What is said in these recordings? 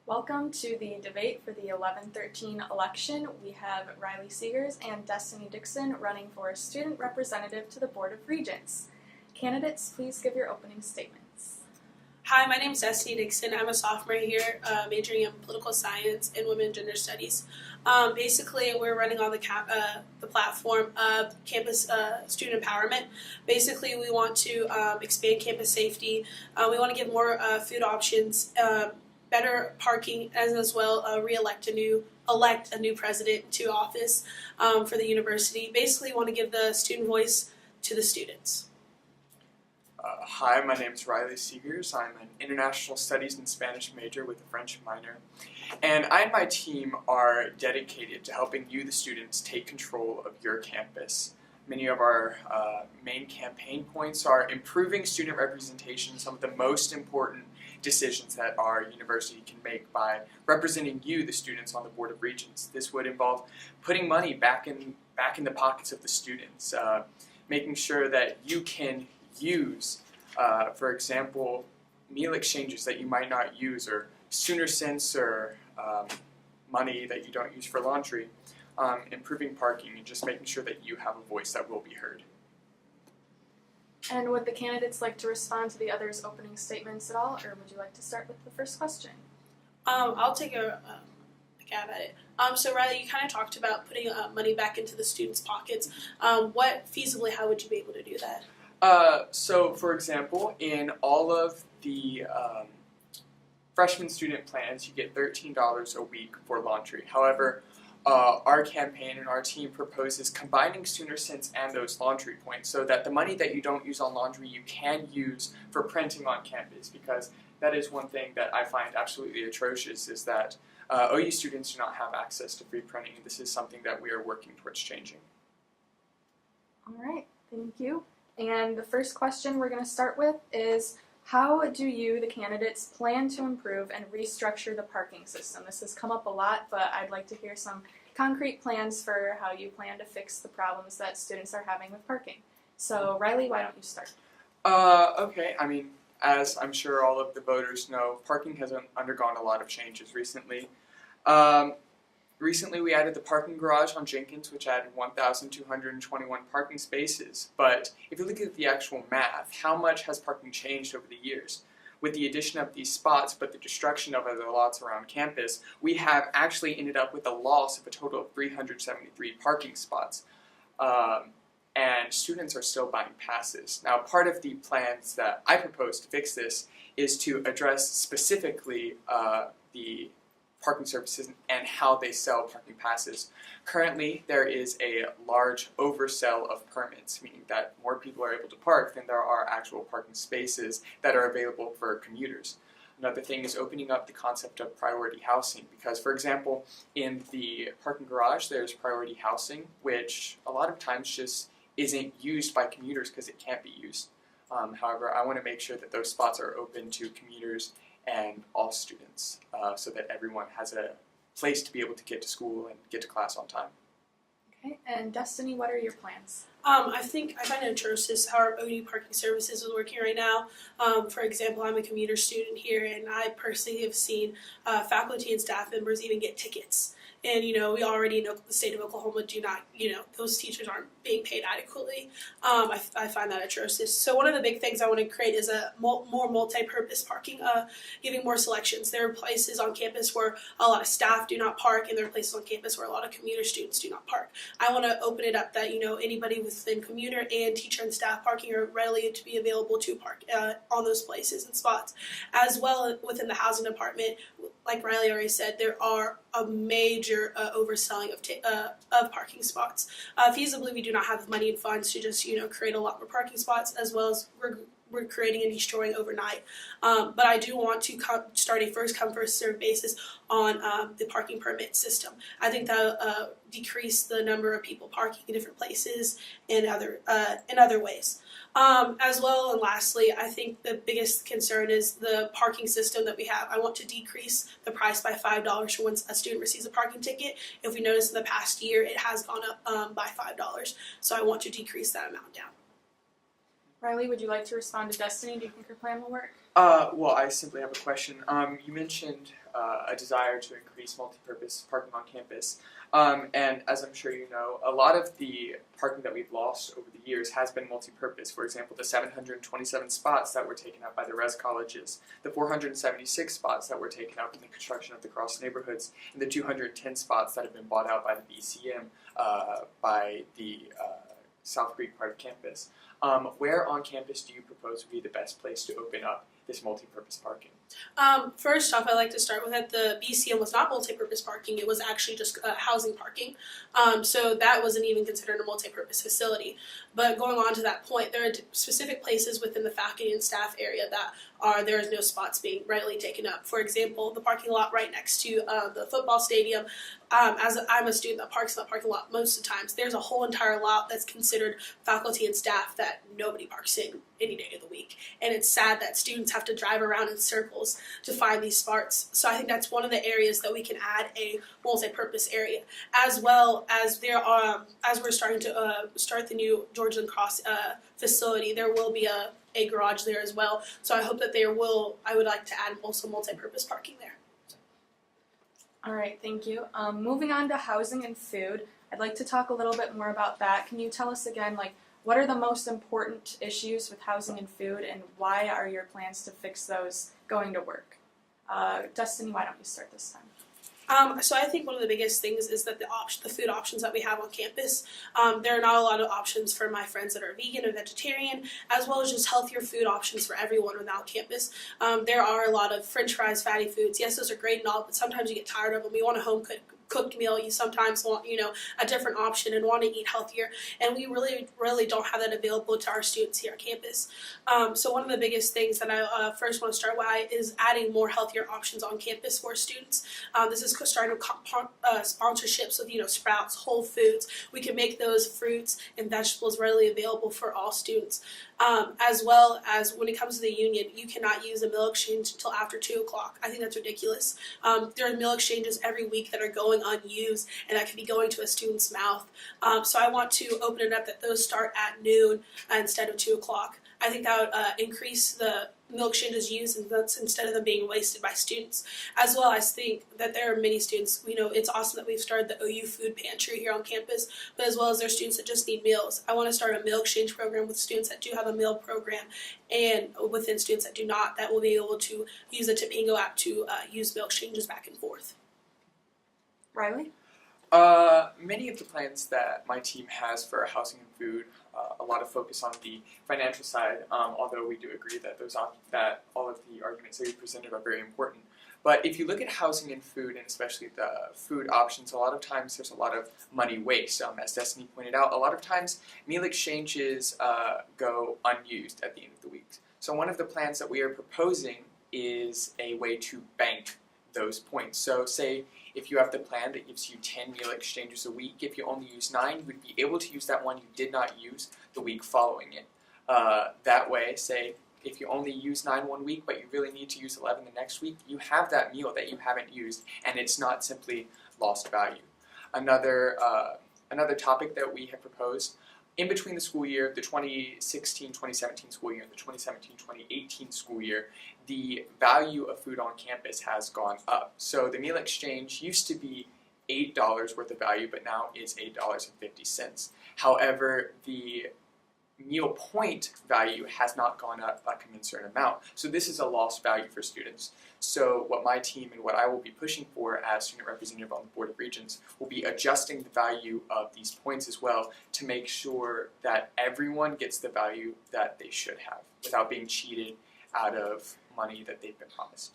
Welcome to the debate for the 1113 election. We have Riley Seegers and Destinee Dixon running for student representative to the Board of Regents. Candidates, please give your opening statements. Hi, my name is Destinee Dixon. I'm a sophomore here, majoring in political science and women and gender studies. Basically, we're running on the platform of campus student empowerment. Basically, we want to expand campus safety. We want to give more food options, better parking, as well elect a new president to office for the university. Basically, want to give the student voice to the students. Hi, my name is Riley Seegers. I'm an international studies and Spanish major with a French minor. And I and my team are dedicated to helping you, the students, take control of your campus. Many of our main campaign points are improving student representation, some of the most important decisions that our university can make by representing you, the students, on the Board of Regents. This would involve putting money back in the pockets of the students, making sure that you can use, for example, meal exchanges that you might not use, or sooner cents, or money that you don't use for laundry, improving parking, and just making sure that you have a voice that will be heard. And would the candidates like to respond to the others' opening statements at all, or would you like to start with the first question? I'll take a gab at it. So Riley, you kind of talked about putting money back into the students' pockets. How would you be able to do that? So, for example, in all of the freshman student plans, you get $13 a week for laundry. However, our campaign and our team proposes combining sooner cents and those laundry points so that the money that you don't use on laundry you can use for printing on campus, because that is one thing that I find absolutely atrocious, is that OU students do not have access to free printing, and this is something that we are working towards changing. All right, thank you. And the first question we're going to start with is, how do you, the candidates, plan to improve and restructure the parking system? This has come up a lot, but I'd like to hear some concrete plans for how you plan to fix the problems that students are having with parking. So, Riley, why don't you start? Okay, I mean, as I'm sure all of the voters know, parking has undergone a lot of changes recently. Recently, we added the parking garage on Jenkins, which added 1,221 parking spaces. But if you look at the actual math, how much has parking changed over the years? With the addition of these spots, but the destruction of other lots around campus, we have actually ended up with a loss of a total of 373 parking spots. And students are still buying passes. Now, part of the plans that I propose to fix this is to address specifically the parking services and how they sell parking passes. Currently, there is a large oversell of permits, meaning that more people are able to park than there are actual parking spaces that are available for commuters. Another thing is opening up the concept of priority housing, because, for example, in the parking garage, there's priority housing, which a lot of times just isn't used by commuters because it can't be used. However, I want to make sure that those spots are open to commuters and all students, so that everyone has a place to be able to get to school and get to class on time. Okay, and Destinee, what are your plans? I find it atrocious how our OU parking services is working right now. For example, I'm a commuter student here, and I personally have seen faculty and staff members even get tickets. And, we already know the state of Oklahoma do not, those teachers aren't being paid adequately. I find that atrocious. So one of the big things I want to create is a more multi-purpose parking, giving more selections. There are places on campus where a lot of staff do not park, and there are places on campus where a lot of commuter students do not park. I want to open it up that, anybody within commuter and teacher and staff parking are readily to be available to park on those places and spots. As well, within the housing department, like Riley already said, there are a major overselling of parking spots. Feasibly, we do not have money and funds to just create a lot more parking spots, as well as we're creating and destroying overnight. But I do want to start a first come first served basis on the parking permit system. I think that decrease the number of people parking in different places and in other ways. As well, and lastly, I think the biggest concern is the parking system that we have. I want to decrease the price by $5 for when a student receives a parking ticket. If we notice in the past year, it has gone up by $5. So I want to decrease that amount down. Riley, would you like to respond to Destinee? Do you think her plan will work? Well, I simply have a question. You mentioned a desire to increase multi-purpose parking on campus. And as I'm sure you know, a lot of the parking that we've lost over the years has been multi-purpose. For example, the 727 spots that were taken up by the res colleges, the 476 spots that were taken up in the construction of the cross neighborhoods, and the 210 spots that have been bought out by the BCM by the South Creek part of campus. Where on campus do you propose would be the best place to open up this multi-purpose parking? First off, I'd like to start with that the BCM was not multi-purpose parking. It was actually just housing parking. So that wasn't even considered a multi-purpose facility. But going on to that point, there are specific places within the faculty and staff area that there is no spots being readily taken up. For example, the parking lot right next to the football stadium. As I'm a student that parks in that parking lot most of the times, there's a whole entire lot that's considered faculty and staff that nobody parks in any day of the week. And it's sad that students have to drive around in circles to find these spots. So I think that's one of the areas that we can add a multi-purpose area, as well as there are, as we're starting to start the new Georgian Cross facility, there will be a garage there as well. So I hope that I would like to add also multi-purpose parking there. All right, thank you. Moving on to housing and food, I'd like to talk a little bit more about that. Can you tell us again, what are the most important issues with housing and food, and why are your plans to fix those going to work? Destinee, why don't you start this time? So I think one of the biggest things is that the food options that we have on campus, there are not a lot of options for my friends that are vegan or vegetarian, as well as just healthier food options for everyone without campus. There are a lot of French fries, fatty foods. Yes, those are great and all, but sometimes you get tired of them. You want a home cooked meal. You sometimes want, a different option and want to eat healthier, and we really don't have that available to our students here on campus. So one of the biggest things that I first want to start with is adding more healthier options on campus for students. This is starting with sponsorships with Sprouts, Whole Foods. We can make those fruits and vegetables readily available for all students. As well as when it comes to the union, you cannot use a meal exchange until after 2 o'clock. I think that's ridiculous. There are meal exchanges every week that are going unused, and that could be going to a student's mouth. So I want to open it up that those start at noon instead of 2 o'clock. I think that would increase the meal exchanges used, and that's instead of them being wasted by students. As well, I think that there are many students, it's awesome that we've started the OU food pantry here on campus, but as well as there are students that just need meals. I want to start a meal exchange program with students that do have a meal program, and within students that do not, that will be able to use the Topingo app to use meal exchanges back and forth. Riley? Many of the plans that my team has for housing and food, a lot of focus on the financial side, although we do agree that that all of the arguments that you presented are very important. But if you look at housing and food, and especially the food options, a lot of times there's a lot of money waste. As Destinee pointed out, a lot of times meal exchanges go unused at the end of the week. So one of the plans that we are proposing is a way to bank those points. So say if you have the plan that gives you 10 meal exchanges a week, if you only use 9, you would be able to use that one you did not use the week following it. That way, say if you only use 9 one week, but you really need to use 11 the next week, you have that meal that you haven't used, and it's not simply lost value. Another topic that we have proposed, in between the school year, the 2016-2017 school year and the 2017-2018 school year, the value of food on campus has gone up. So the meal exchange used to be $8 worth of value, but now is $8.50. However, the meal point value has not gone up a commensurate amount. So this is a lost value for students. So what my team and what I will be pushing for as student representative on the Board of Regents will be adjusting the value of these points as well to make sure that everyone gets the value that they should have without being cheated out of money that they've been promised.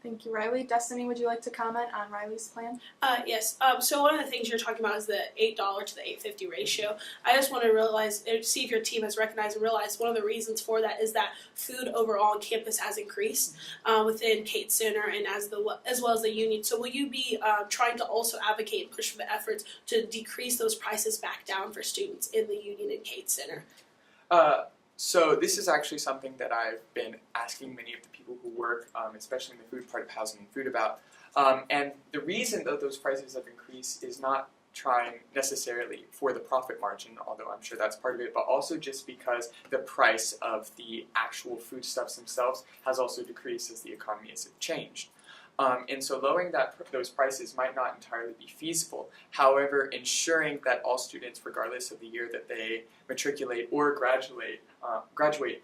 Thank you, Riley. Destinee, would you like to comment on Riley's plan? Yes. So one of the things you're talking about is the $8 to the $8.50 ratio. I just want to see if your team has recognized and realized one of the reasons for that is that food overall on campus has increased within Kate Center and as well as the union. So will you be trying to also advocate and push for the efforts to decrease those prices back down for students in the union and Kate Center? So this is actually something that I've been asking many of the people who work, especially in the food part of housing and food about. And the reason that those prices have increased is not trying necessarily for the profit margin, although I'm sure that's part of it, but also just because the price of the actual foodstuffs themselves has also decreased as the economy has changed. And so lowering those prices might not entirely be feasible. However, ensuring that all students, regardless of the year that they matriculate or graduate,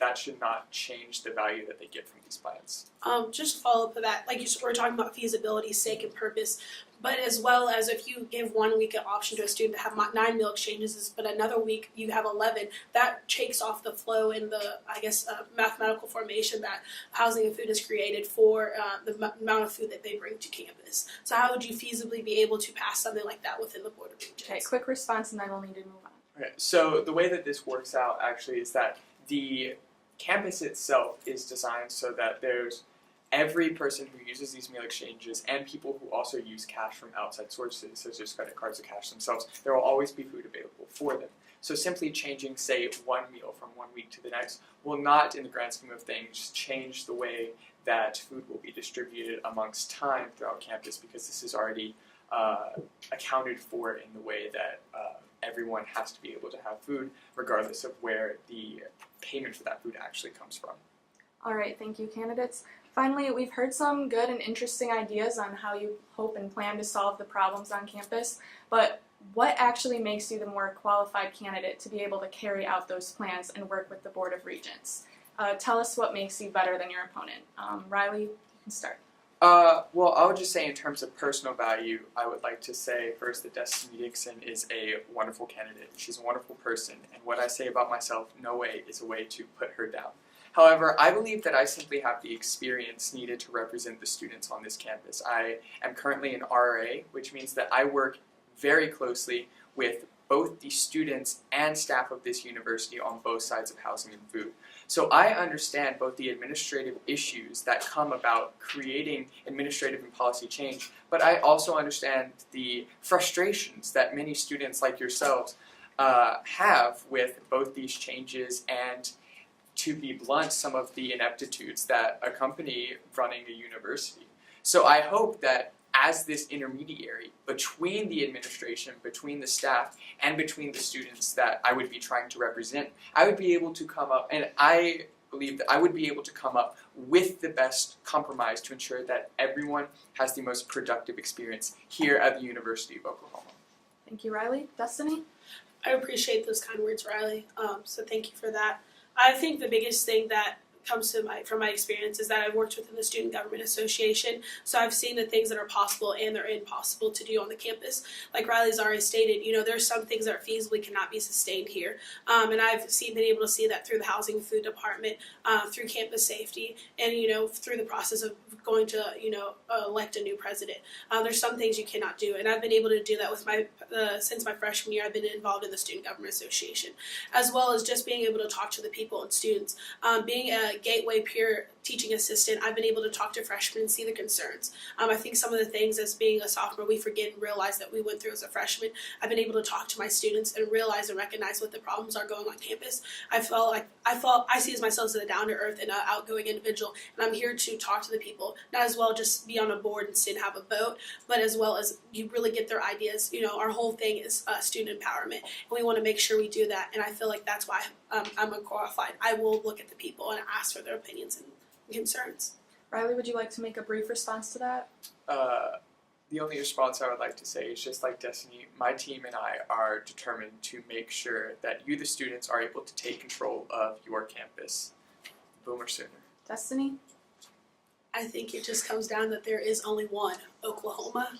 that should not change the value that they get from these plans. Just follow up to that, like we're talking about feasibility, sake, and purpose, but as well as if you give 1 week an option to a student to have 9 meal exchanges, but another week you have 11, that takes off the flow in the, mathematical formation that housing and food has created for the amount of food that they bring to campus. So how would you feasibly be able to pass something like that within the Board of Regents? Okay, quick response and then we'll need to move on. Okay, so the way that this works out actually is that the campus itself is designed so that there's every person who uses these meal exchanges and people who also use cash from outside sources, such as credit cards or cash themselves, there will always be food available for them. So simply changing, say, one meal from 1 week to the next will not, in the grand scheme of things, change the way that food will be distributed amongst time throughout campus, because this is already accounted for in the way that everyone has to be able to have food, regardless of where the payment for that food actually comes from. All right, thank you, candidates. Finally, we've heard some good and interesting ideas on how you hope and plan to solve the problems on campus, but what actually makes you the more qualified candidate to be able to carry out those plans and work with the Board of Regents? Tell us what makes you better than your opponent. Riley, you can start. Well, I would just say in terms of personal value, I would like to say first that Destinee Dixon is a wonderful candidate. She's a wonderful person, and what I say about myself, no way is a way to put her down. However, I believe that I simply have the experience needed to represent the students on this campus. I am currently an RA, which means that I work very closely with both the students and staff of this university on both sides of housing and food. So I understand both the administrative issues that come about creating administrative and policy change, but I also understand the frustrations that many students like yourselves have with both these changes and, to be blunt, some of the ineptitudes that accompany running a university. So I hope that as this intermediary between the administration, between the staff, and between the students that I would be trying to represent, I would be able to come up, and I believe that I would be able to come up with the best compromise to ensure that everyone has the most productive experience here at the University of Oklahoma. Thank you, Riley. Destinee? I appreciate those kind words, Riley. So thank you for that. I think the biggest thing that comes to from my experience is that I've worked within the Student Government Association, so I've seen the things that are possible and they're impossible to do on the campus. Like Riley's already stated, there's some things that feasibly cannot be sustained here, and I've been able to see that through the Housing and Food Department, through campus safety, and through the process of going to elect a new president. There's some things you cannot do, and I've been able to do that with since my freshman year. I've been involved in the Student Government Association, as well as just being able to talk to the people and students, being a gateway peer teaching assistant. I've been able to talk to freshmen and see the concerns. I think some of the things as being a sophomore we forget and realize that we went through as a freshman. I've been able to talk to my students and realize and recognize what the problems are going on campus. I see as myself as a down to earth and an outgoing individual, and I'm here to talk to the people, not as well just be on a board and sit and have a vote, but as well as you really get their ideas. Our whole thing is student empowerment, and we want to make sure we do that. And I feel like that's why I'm unqualified. I will look at the people and ask for their opinions and concerns. Riley, would you like to make a brief response to that? The only response I would like to say is just like Destinee, my team and I are determined to make sure that you, the students, are able to take control of your campus. Boomer sooner. Destinee? I think it just comes down that there is only one Oklahoma.